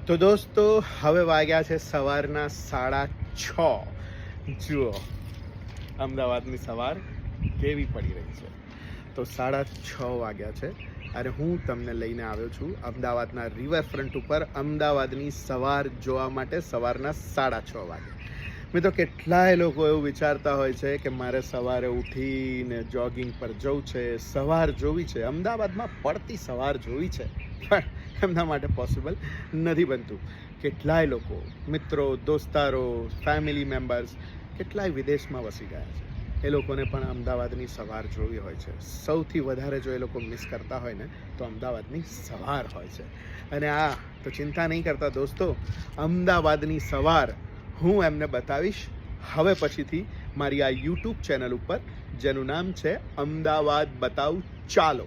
તો દોસ્તો હવે વાગ્યા છે સવારના 6:30. જુઓ અમદાવાદની સવાર કેવી પડી રહી છે. તો 6:30 વાગ્યા છે અને હું તમને લઈને આવ્યો છું અમદાવાદના રિવરફ્રન્ટ ઉપર અમદાવાદની સવાર જોવા માટે સવારના 6:30 વાગે. મિત્રો, કેટલાય લોકો એવું વિચારતા હોય છે કે મારે સવારે ઉઠીને જોગિંગ પર જવું છે, સવાર જોવી છે, અમદાવાદમાં પડતી સવાર જોવી છે, પણ એમના માટે પોસિબલ નથી બનતું. કેટલાય લોકો, મિત્રો, દોસ્તારો, ફેમિલી મેમ્બર્સ કેટલાય વિદેશમાં વસી ગયા છે. એ લોકોને પણ અમદાવાદની સવાર જોવી હોય છે. સૌથી વધારે જો એ લોકો મિસ કરતા હોય ને તો અમદાવાદની સવાર હોય છે. અને તો ચિંતા નહીં કરતા દોસ્તો, અમદાવાદની સવાર હું એમને બતાવીશ હવે પછીથી મારી આ યુટ્યુબ ચેનલ ઉપર, જેનું નામ છે અમદાવાદ બતાવું ચાલો.